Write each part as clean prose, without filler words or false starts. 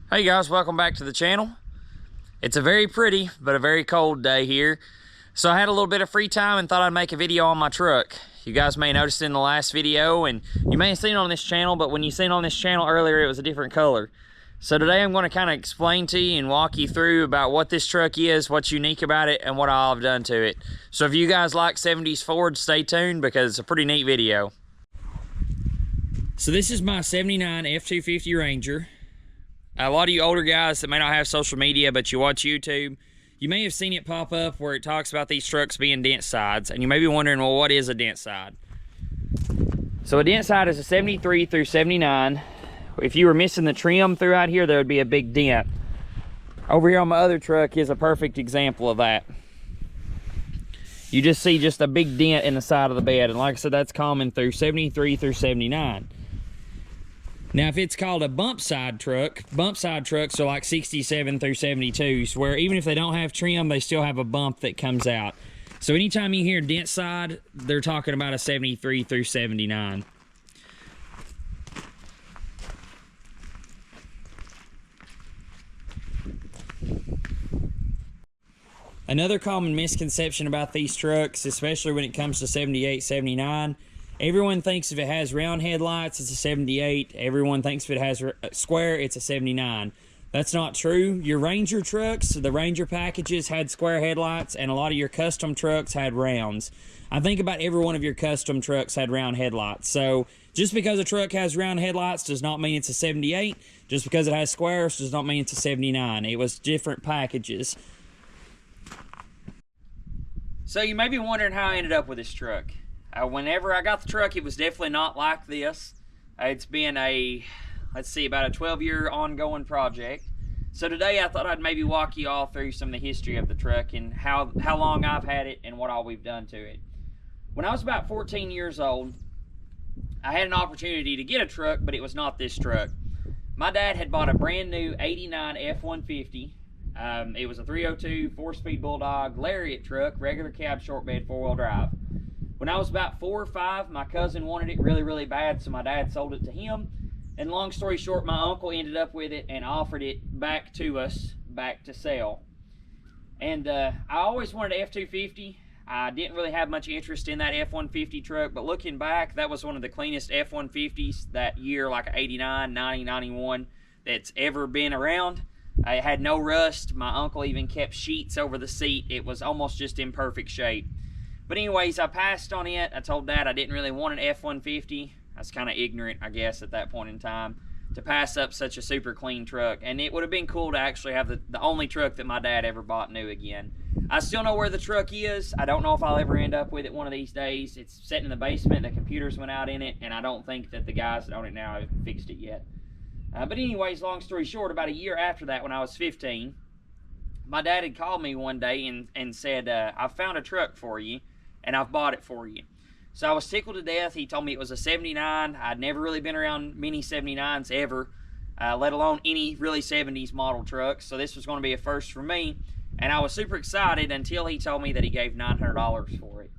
Hey guys, welcome back to the channel. It's a very pretty but a very cold day here, so I had a little bit of free time and thought I'd make a video on my truck. You guys may have noticed in the last video, and you may have seen it on this channel, but when you seen it on this channel earlier it was a different color. So today I'm going to kind of explain to you and walk you through about what this truck is, what's unique about it, and what all I've done to it. So if you guys like 70s Ford, stay tuned because it's a pretty neat video. So this is my 79 F-250 Ranger. A lot of you older guys that may not have social media, but you watch YouTube, you may have seen it pop up where it talks about these trucks being dent sides, and you may be wondering, well, what is a dent side? So a dent side is a 73 through 79. If you were missing the trim throughout here, there would be a big dent. Over here on my other truck is a perfect example of that. You just see just a big dent in the side of the bed, and like I said, that's common through 73 through 79. Now, if it's called a bump side trucks are like 67 through 72s, where even if they don't have trim, they still have a bump that comes out. So anytime you hear dent side, they're talking about a 73 through 79. Another common misconception about these trucks, especially when it comes to 78, 79, everyone thinks if it has round headlights, it's a 78. Everyone thinks if it has square, it's a 79. That's not true. Your Ranger trucks, the Ranger packages had square headlights, and a lot of your custom trucks had rounds. I think about every one of your custom trucks had round headlights. So just because a truck has round headlights does not mean it's a 78. Just because it has squares does not mean it's a 79. It was different packages. So you may be wondering how I ended up with this truck. Whenever I got the truck, it was definitely not like this. It's been about a 12-year ongoing project. So today I thought I'd maybe walk you all through some of the history of the truck and how long I've had it and what all we've done to it. When I was about 14 years old, I had an opportunity to get a truck, but it was not this truck. My dad had bought a brand new 89 F-150. It was a 302 4-speed Bulldog Lariat truck, regular cab, short bed, 4-wheel drive. When I was about 4 or 5, my cousin wanted it really, really bad, so my dad sold it to him. And long story short, my uncle ended up with it and offered it back to us, back to sell. And I always wanted an F-250. I didn't really have much interest in that F-150 truck, but looking back, that was one of the cleanest F-150s that year, like 89, 90, 91, that's ever been around. It had no rust. My uncle even kept sheets over the seat. It was almost just in perfect shape. But anyways, I passed on it. I told Dad I didn't really want an F-150. I was kind of ignorant, I guess, at that point in time, to pass up such a super clean truck. And it would have been cool to actually have the only truck that my dad ever bought new again. I still know where the truck is. I don't know if I'll ever end up with it one of these days. It's sitting in the basement. The computers went out in it, and I don't think that the guys that own it now have fixed it yet. But anyways, long story short, about a year after that, when I was 15, my dad had called me one day and said, I found a truck for you, and I've bought it for you. So I was tickled to death. He told me it was a 79. I'd never really been around many 79s ever, let alone any really 70s model trucks. So this was going to be a first for me. And I was super excited until he told me that he gave $900 for it.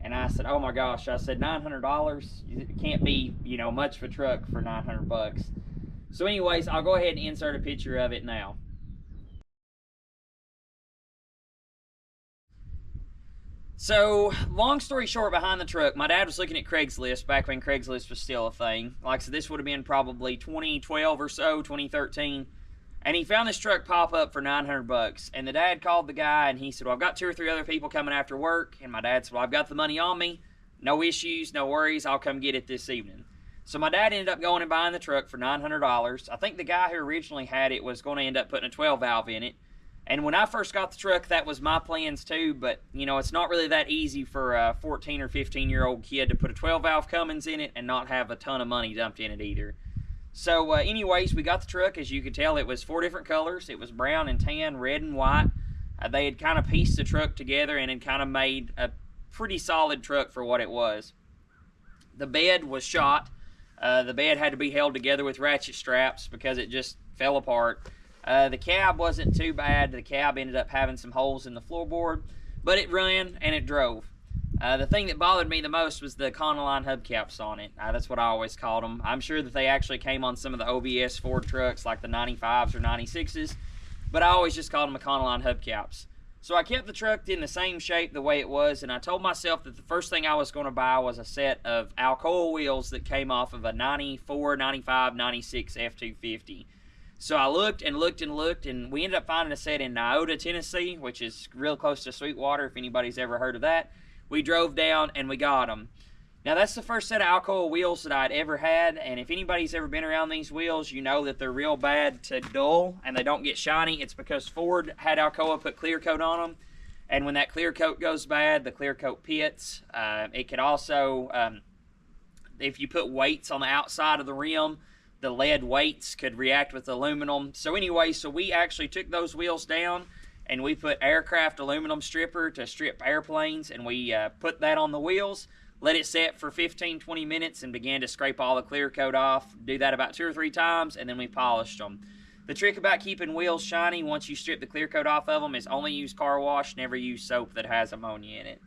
And I said, oh my gosh. I said, $900? It can't be, much of a truck for 900 bucks. So anyways, I'll go ahead and insert a picture of it now. So, long story short, behind the truck, my dad was looking at Craigslist back when Craigslist was still a thing. Like I said, this would have been probably 2012 or so, 2013. And he found this truck pop up for 900 bucks. And the dad called the guy and he said, well, I've got 2 or 3 other people coming after work. And my dad said, well, I've got the money on me. No issues, no worries. I'll come get it this evening. So my dad ended up going and buying the truck for $900. I think the guy who originally had it was going to end up putting a 12 valve in it. And when I first got the truck, that was my plans too, but it's not really that easy for a 14 or 15-year-old kid to put a 12 valve Cummins in it and not have a ton of money dumped in it either. So anyways, we got the truck. As you could tell, it was 4 different colors. It was brown and tan, red and white. They had kind of pieced the truck together and had kind of made a pretty solid truck for what it was. The bed was shot. The bed had to be held together with ratchet straps because it just fell apart. The cab wasn't too bad. The cab ended up having some holes in the floorboard, but it ran and it drove. The thing that bothered me the most was the Econoline hubcaps on it. That's what I always called them. I'm sure that they actually came on some of the OBS Ford trucks like the 95s or 96s, but I always just called them Econoline hubcaps. So I kept the truck in the same shape the way it was, and I told myself that the first thing I was going to buy was a set of Alcoa wheels that came off of a 94, 95, 96 F-250. So I looked and looked and looked, and we ended up finding a set in Nyota, Tennessee, which is real close to Sweetwater, if anybody's ever heard of that. We drove down and we got them. Now that's the first set of Alcoa wheels that I'd ever had, and if anybody's ever been around these wheels, you know that they're real bad to dull and they don't get shiny. It's because Ford had Alcoa put clear coat on them, and when that clear coat goes bad, the clear coat pits. It could also, if you put weights on the outside of the rim, the lead weights could react with aluminum. So anyway, so we actually took those wheels down and we put aircraft aluminum stripper to strip airplanes, and we put that on the wheels, let it set for 15-20 minutes, and began to scrape all the clear coat off. Do that about 2 or 3 times, and then we polished them. The trick about keeping wheels shiny once you strip the clear coat off of them is only use car wash, never use soap that has ammonia in it.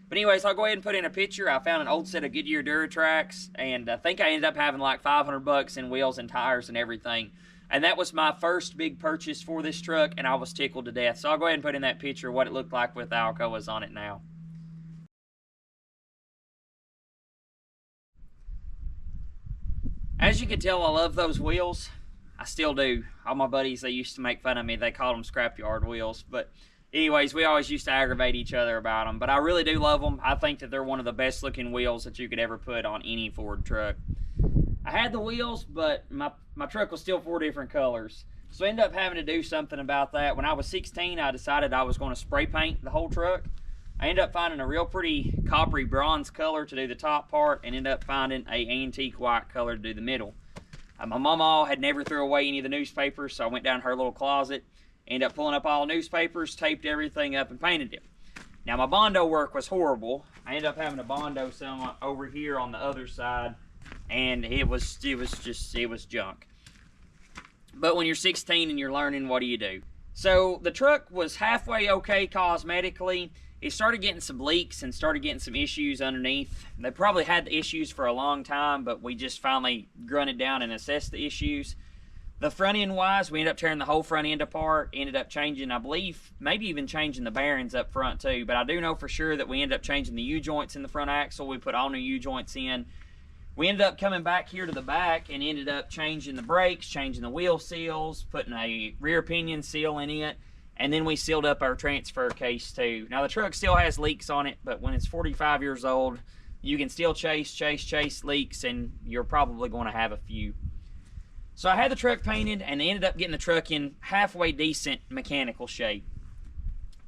But anyways, I'll go ahead and put in a picture. I found an old set of Goodyear Duratrax, and I think I ended up having like $500 in wheels and tires and everything. And that was my first big purchase for this truck, and I was tickled to death. So I'll go ahead and put in that picture of what it looked like with Alcoas on it now. As you can tell, I love those wheels. I still do. All my buddies, they used to make fun of me. They called them scrapyard wheels. But anyways, we always used to aggravate each other about them. But I really do love them. I think that they're one of the best looking wheels that you could ever put on any Ford truck. I had the wheels, but my truck was still 4 different colors. So I ended up having to do something about that. When I was 16, I decided I was going to spray paint the whole truck. I ended up finding a real pretty coppery bronze color to do the top part, and ended up finding a antique white color to do the middle. My mama had never threw away any of the newspapers, so I went down her little closet, ended up pulling up all the newspapers, taped everything up, and painted it. Now my Bondo work was horrible. I ended up having to Bondo some over here on the other side, and it was junk. But when you're 16 and you're learning, what do you do? So the truck was halfway okay cosmetically. It started getting some leaks and started getting some issues underneath. They probably had the issues for a long time, but we just finally grunted down and assessed the issues. The front end wise, we ended up tearing the whole front end apart, ended up changing, I believe, maybe even changing the bearings up front too, but I do know for sure that we ended up changing the U-joints in the front axle. We put all new U-joints in. We ended up coming back here to the back and ended up changing the brakes, changing the wheel seals, putting a rear pinion seal in it, and then we sealed up our transfer case too. Now the truck still has leaks on it, but when it's 45 years old, you can still chase leaks, and you're probably going to have a few. So I had the truck painted and ended up getting the truck in halfway decent mechanical shape.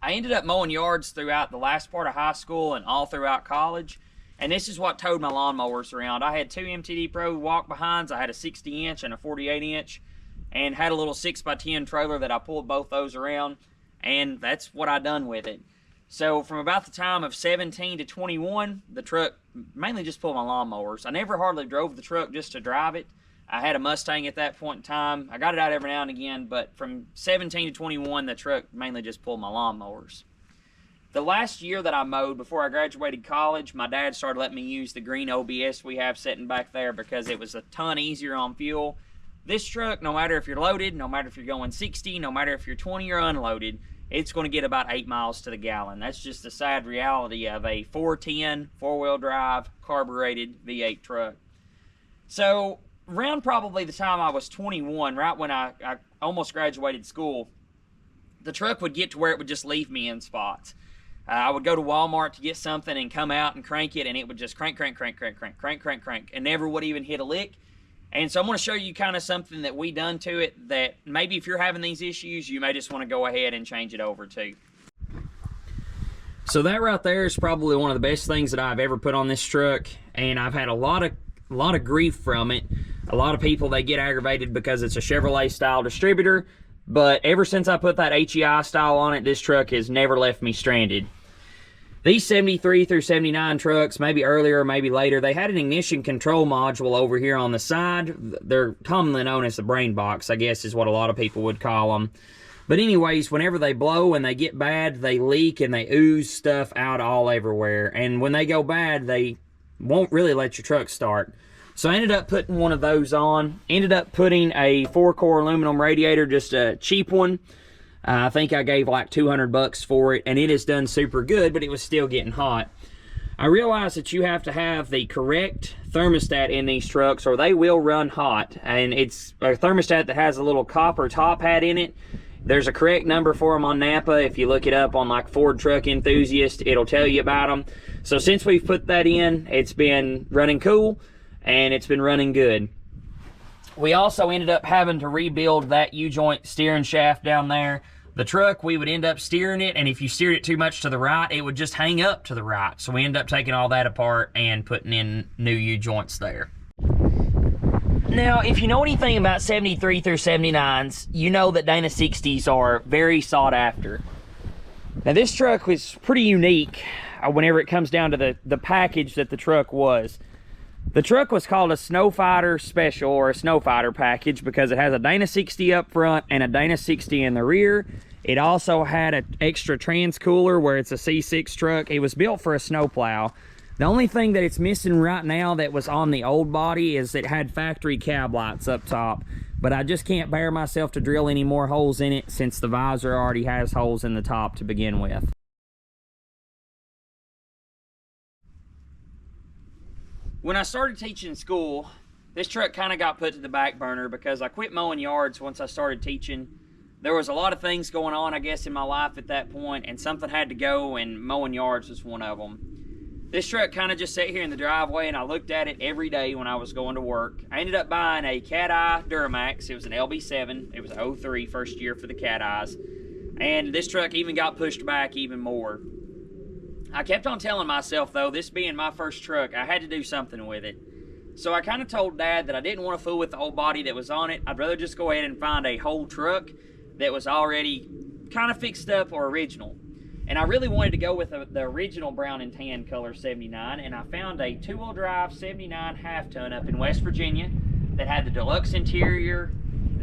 I ended up mowing yards throughout the last part of high school and all throughout college, and this is what towed my lawnmowers around. I had 2 MTD Pro walk behinds. I had a 60-inch and a 48-inch, and had a little 6x10 trailer that I pulled both those around, and that's what I done with it. So from about the time of 17 to 21, the truck mainly just pulled my lawnmowers. I never hardly drove the truck just to drive it. I had a Mustang at that point in time. I got it out every now and again, but from 17 to 21, the truck mainly just pulled my lawnmowers. The last year that I mowed before I graduated college, my dad started letting me use the green OBS we have sitting back there because it was a ton easier on fuel. This truck, no matter if you're loaded, no matter if you're going 60, no matter if you're 20 or unloaded, it's going to get about 8 miles to the gallon. That's just the sad reality of a 410, four-wheel drive, carbureted V8 truck. So around probably the time I was 21, right when I almost graduated school, the truck would get to where it would just leave me in spots. I would go to Walmart to get something and come out and crank it, and it would just crank, and never would even hit a lick. And so I'm going to show you kind of something that we done to it that maybe if you're having these issues, you may just want to go ahead and change it over to. So that right there is probably one of the best things that I've ever put on this truck, and I've had a lot of grief from it. A lot of people, they get aggravated because it's a Chevrolet style distributor, but ever since I put that HEI style on it, this truck has never left me stranded. These 73 through 79 trucks, maybe earlier, maybe later, they had an ignition control module over here on the side. They're commonly known as the brain box, I guess is what a lot of people would call them. But anyways, whenever they blow and they get bad, they leak and they ooze stuff out all everywhere. And when they go bad, they won't really let your truck start. So I ended up putting one of those on. Ended up putting a 4-core aluminum radiator, just a cheap one. I think I gave like 200 bucks for it, and it has done super good, but it was still getting hot. I realized that you have to have the correct thermostat in these trucks or they will run hot. And it's a thermostat that has a little copper top hat in it. There's a correct number for them on Napa. If you look it up on like Ford Truck Enthusiast, it'll tell you about them. So since we've put that in, it's been running cool and it's been running good. We also ended up having to rebuild that U-joint steering shaft down there. The truck, we would end up steering it, and if you steered it too much to the right, it would just hang up to the right. So we ended up taking all that apart and putting in new U-joints there. Now, if you know anything about 73 through 79s, you know that Dana 60s are very sought after. Now, this truck was pretty unique whenever it comes down to the package that the truck was. The truck was called a Snowfighter Special or a Snowfighter package because it has a Dana 60 up front and a Dana 60 in the rear. It also had an extra transcooler where it's a C6 truck. It was built for a snowplow. The only thing that it's missing right now that was on the old body is it had factory cab lights up top. But I just can't bear myself to drill any more holes in it since the visor already has holes in the top to begin with. When I started teaching school, this truck kind of got put to the back burner because I quit mowing yards once I started teaching. There was a lot of things going on, I guess, in my life at that point, and something had to go, and mowing yards was one of them. This truck kind of just sat here in the driveway, and I looked at it every day when I was going to work. I ended up buying a Cat Eye Duramax. It was an LB7. It was 03, first year for the Cat Eyes. And this truck even got pushed back even more. I kept on telling myself, though, this being my first truck, I had to do something with it. So I kind of told Dad that I didn't want to fool with the old body that was on it. I'd rather just go ahead and find a whole truck that was already kind of fixed up or original. And I really wanted to go with the original brown and tan color 79, and I found a 2-wheel drive 79 half-ton up in West Virginia that had the deluxe interior,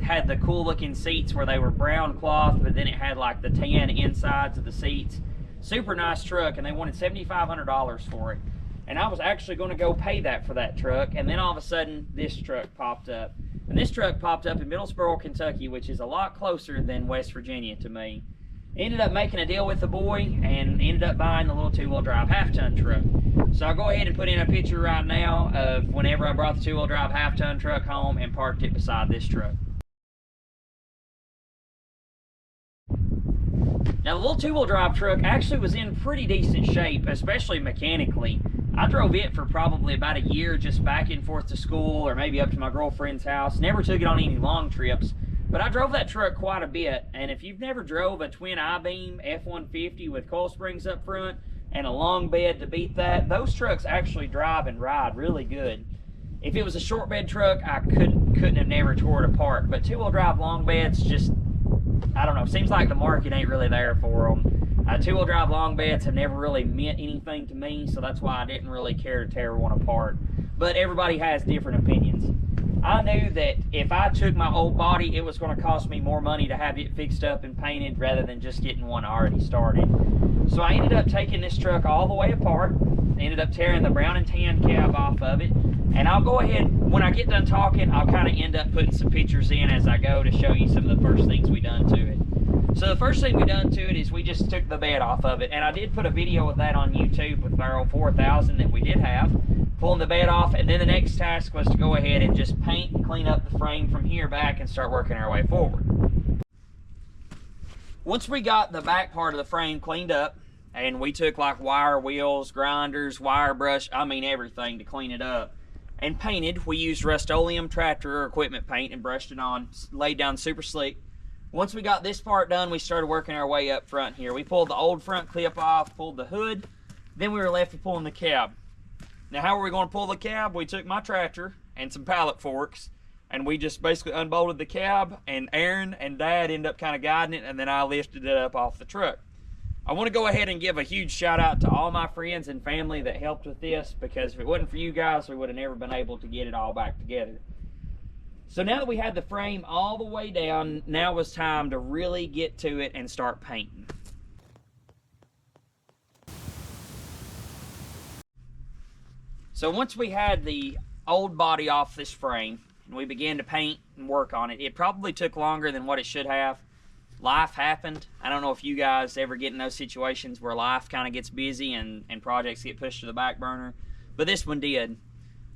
had the cool looking seats where they were brown cloth, but then it had like the tan insides of the seats. Super nice truck, and they wanted $7,500 for it. And I was actually going to go pay that for that truck, and then all of a sudden, this truck popped up. And this truck popped up in Middlesboro, Kentucky, which is a lot closer than West Virginia to me. Ended up making a deal with the boy, and ended up buying the little 2-wheel drive half-ton truck. So I'll go ahead and put in a picture right now of whenever I brought the 2-wheel drive half-ton truck home and parked it beside this truck. Now, the little 2-wheel drive truck actually was in pretty decent shape, especially mechanically. I drove it for probably about a year, just back and forth to school or maybe up to my girlfriend's house. Never took it on any long trips, but I drove that truck quite a bit. And if you've never drove a twin I-beam F-150 with coil springs up front and a long bed to beat that, those trucks actually drive and ride really good. If it was a short bed truck, I couldn't have never tore it apart. But 2-wheel drive long beds just, I don't know, seems like the market ain't really there for them. 2-wheel drive long beds have never really meant anything to me, so that's why I didn't really care to tear one apart. But everybody has different opinions. I knew that if I took my old body, it was going to cost me more money to have it fixed up and painted rather than just getting one already started. So I ended up taking this truck all the way apart, ended up tearing the brown and tan cab off of it, and I'll go ahead, when I get done talking, I'll kind of end up putting some pictures in as I go to show you some of the first things we done to it. So the first thing we done to it is we just took the bed off of it, and I did put a video of that on YouTube with our old 4000 that we did have, pulling the bed off, and then the next task was to go ahead and just paint and clean up the frame from here back and start working our way forward. Once we got the back part of the frame cleaned up, and we took like wire wheels, grinders, wire brush, I mean everything to clean it up, and painted, we used Rust-Oleum tractor or equipment paint and brushed it on, laid down super slick. Once we got this part done, we started working our way up front here. We pulled the old front clip off, pulled the hood, then we were left with pulling the cab. Now, how were we going to pull the cab? We took my tractor and some pallet forks, and we just basically unbolted the cab, and Aaron and Dad ended up kind of guiding it, and then I lifted it up off the truck. I want to go ahead and give a huge shout out to all my friends and family that helped with this, because if it wasn't for you guys, we would have never been able to get it all back together. So now that we had the frame all the way down, now was time to really get to it and start painting. So once we had the old body off this frame and we began to paint and work on it, it probably took longer than what it should have. Life happened. I don't know if you guys ever get in those situations where life kind of gets busy and projects get pushed to the back burner, but this one did.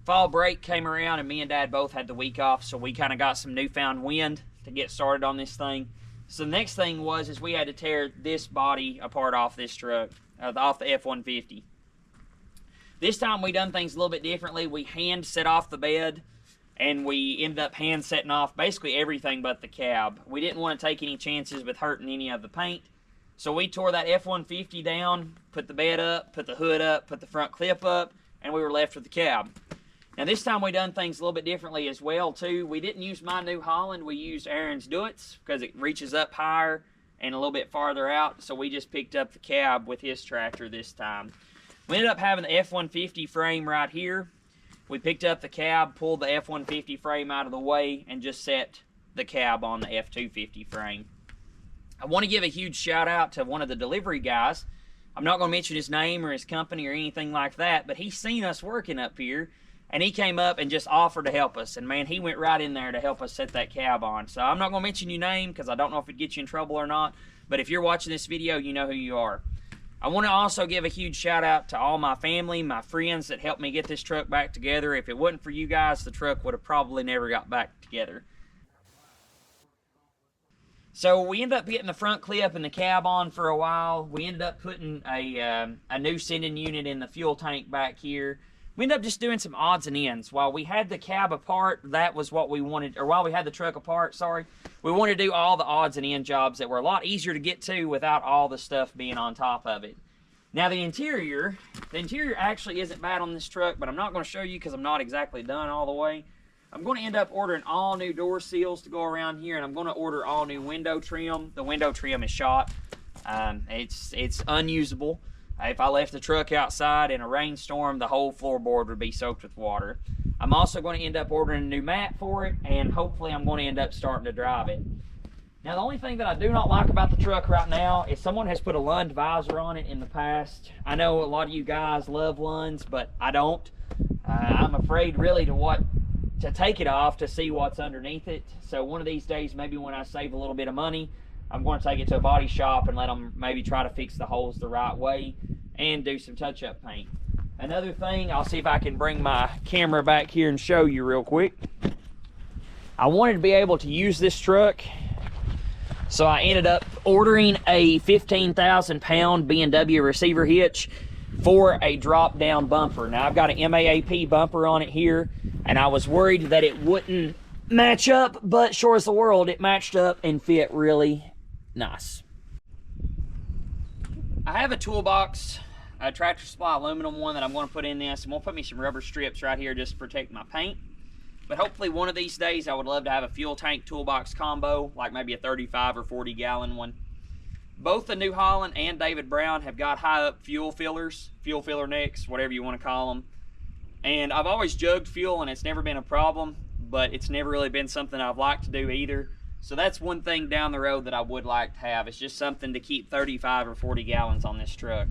Fall break came around and me and Dad both had the week off, so we kind of got some newfound wind to get started on this thing. So the next thing was we had to tear this body apart off this truck, off the F-150. This time we done things a little bit differently. We hand set off the bed, and we ended up hand setting off basically everything but the cab. We didn't want to take any chances with hurting any of the paint. So we tore that F-150 down, put the bed up, put the hood up, put the front clip up, and we were left with the cab. Now this time we done things a little bit differently as well too. We didn't use my New Holland, we used Aaron's Duets because it reaches up higher and a little bit farther out. So we just picked up the cab with his tractor this time. We ended up having the F-150 frame right here. We picked up the cab, pulled the F-150 frame out of the way, and just set the cab on the F-250 frame. I want to give a huge shout out to one of the delivery guys. I'm not going to mention his name or his company or anything like that, but he's seen us working up here, and he came up and just offered to help us. And man, he went right in there to help us set that cab on. So I'm not going to mention your name because I don't know if it gets you in trouble or not, but if you're watching this video, you know who you are. I want to also give a huge shout out to all my family, my friends that helped me get this truck back together. If it wasn't for you guys, the truck would have probably never got back together. So we ended up getting the front clip and the cab on for a while. We ended up putting a new sending unit in the fuel tank back here. We ended up just doing some odds and ends. While we had the cab apart, that was what we wanted, or while we had the truck apart, sorry, we wanted to do all the odds and end jobs that were a lot easier to get to without all the stuff being on top of it. Now the interior actually isn't bad on this truck, but I'm not going to show you because I'm not exactly done all the way. I'm going to end up ordering all new door seals to go around here, and I'm going to order all new window trim. The window trim is shot. It's unusable. If I left the truck outside in a rainstorm, the whole floorboard would be soaked with water. I'm also going to end up ordering a new mat for it, and hopefully I'm going to end up starting to drive it. Now the only thing that I do not like about the truck right now is someone has put a Lund visor on it in the past. I know a lot of you guys love Lunds, but I don't. I'm afraid really to take it off to see what's underneath it. So one of these days, maybe when I save a little bit of money, I'm going to take it to a body shop and let them maybe try to fix the holes the right way and do some touch-up paint. Another thing, I'll see if I can bring my camera back here and show you real quick. I wanted to be able to use this truck, so I ended up ordering a 15,000 pound B&W receiver hitch for a drop-down bumper. Now I've got an MAAP bumper on it here, and I was worried that it wouldn't match up, but sure as the world, it matched up and fit really nice. I have a toolbox, a Tractor Supply aluminum one that I'm going to put in this, and we'll put me some rubber strips right here just to protect my paint. But hopefully one of these days I would love to have a fuel tank toolbox combo, like maybe a 35 or 40 gallon one. Both the New Holland and David Brown have got high up fuel fillers, fuel filler necks, whatever you want to call them. And I've always jugged fuel and it's never been a problem, but it's never really been something I've liked to do either. So that's one thing down the road that I would like to have. It's just something to keep 35 or 40 gallons on this truck.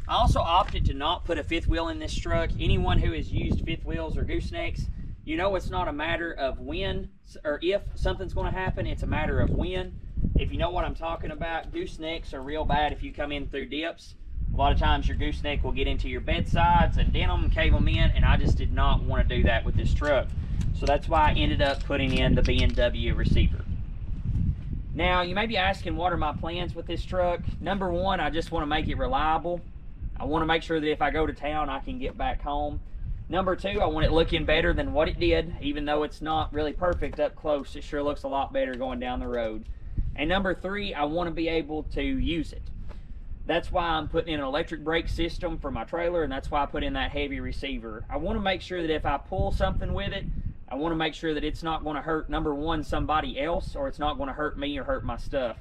I also opted to not put a fifth wheel in this truck. Anyone who has used fifth wheels or goosenecks, you know it's not a matter of when or if something's going to happen, it's a matter of when. If you know what I'm talking about, goosenecks are real bad if you come in through dips. A lot of times your gooseneck will get into your bedsides and dent them and cave them in, and I just did not want to do that with this truck. So that's why I ended up putting in the B&W receiver. Now, you may be asking, what are my plans with this truck? Number one, I just want to make it reliable. I want to make sure that if I go to town, I can get back home. Number two, I want it looking better than what it did. Even though it's not really perfect up close, it sure looks a lot better going down the road. And number three, I want to be able to use it. That's why I'm putting in an electric brake system for my trailer, and that's why I put in that heavy receiver. I want to make sure that if I pull something with it, I want to make sure that it's not going to hurt, number one, somebody else, or it's not going to hurt me or hurt my stuff.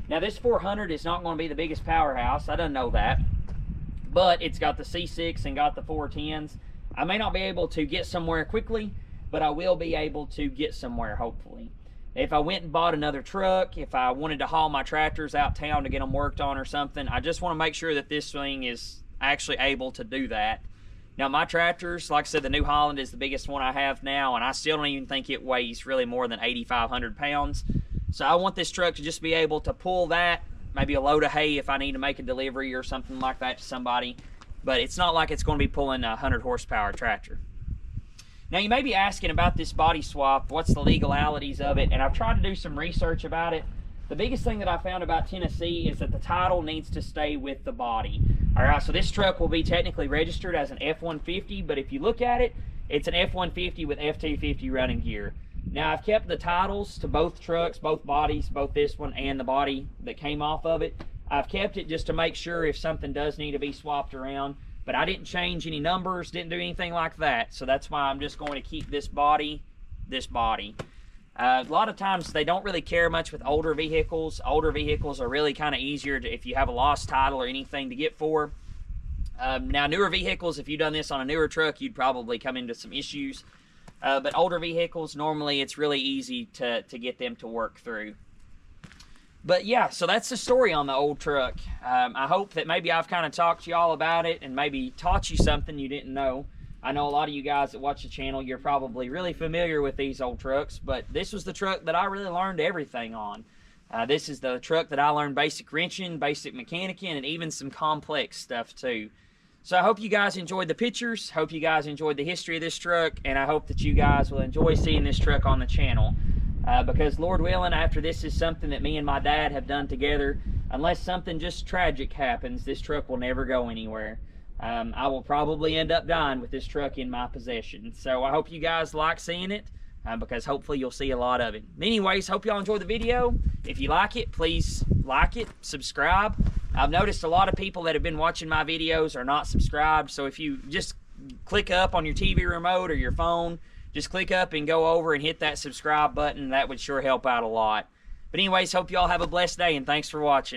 Now this 400 is not going to be the biggest powerhouse, I didn't know that, but it's got the C6 and got the 410s. I may not be able to get somewhere quickly, but I will be able to get somewhere, hopefully. If I went and bought another truck, if I wanted to haul my tractors out town to get them worked on or something, I just want to make sure that this thing is actually able to do that. Now my tractors, like I said, the New Holland is the biggest one I have now, and I still don't even think it weighs really more than 8,500 pounds. So I want this truck to just be able to pull that, maybe a load of hay if I need to make a delivery or something like that to somebody, but it's not like it's going to be pulling a 100 horsepower tractor. Now you may be asking about this body swap, what's the legalities of it, and I've tried to do some research about it. The biggest thing that I found about Tennessee is that the title needs to stay with the body. All right, so this truck will be technically registered as an F-150, but if you look at it, it's an F-150 with F-250 running gear. Now I've kept the titles to both trucks, both bodies, both this one and the body that came off of it. I've kept it just to make sure if something does need to be swapped around, but I didn't change any numbers, didn't do anything like that. So that's why I'm just going to keep this body, A lot of times they don't really care much with older vehicles. Older vehicles are really kind of easier to, if you have a lost title or anything, to get for. Now newer vehicles, if you've done this on a newer truck, you'd probably come into some issues. But older vehicles, normally it's really easy to get them to work through. But yeah, so that's the story on the old truck. I hope that maybe I've kind of talked to y'all about it and maybe taught you something you didn't know. I know a lot of you guys that watch the channel, you're probably really familiar with these old trucks, but this was the truck that I really learned everything on. This is the truck that I learned basic wrenching, basic mechanicking, and even some complex stuff too. So I hope you guys enjoyed the pictures, hope you guys enjoyed the history of this truck, and I hope that you guys will enjoy seeing this truck on the channel. Because Lord willing, after this is something that me and my dad have done together, unless something just tragic happens, this truck will never go anywhere. I will probably end up dying with this truck in my possession. So I hope you guys like seeing it, because hopefully you'll see a lot of it. Anyways, hope y'all enjoyed the video. If you like it, please like it, subscribe. I've noticed a lot of people that have been watching my videos are not subscribed, so if you just click up on your TV remote or your phone, just click up and go over and hit that subscribe button. That would sure help out a lot. But anyways, hope y'all have a blessed day, and thanks for watching.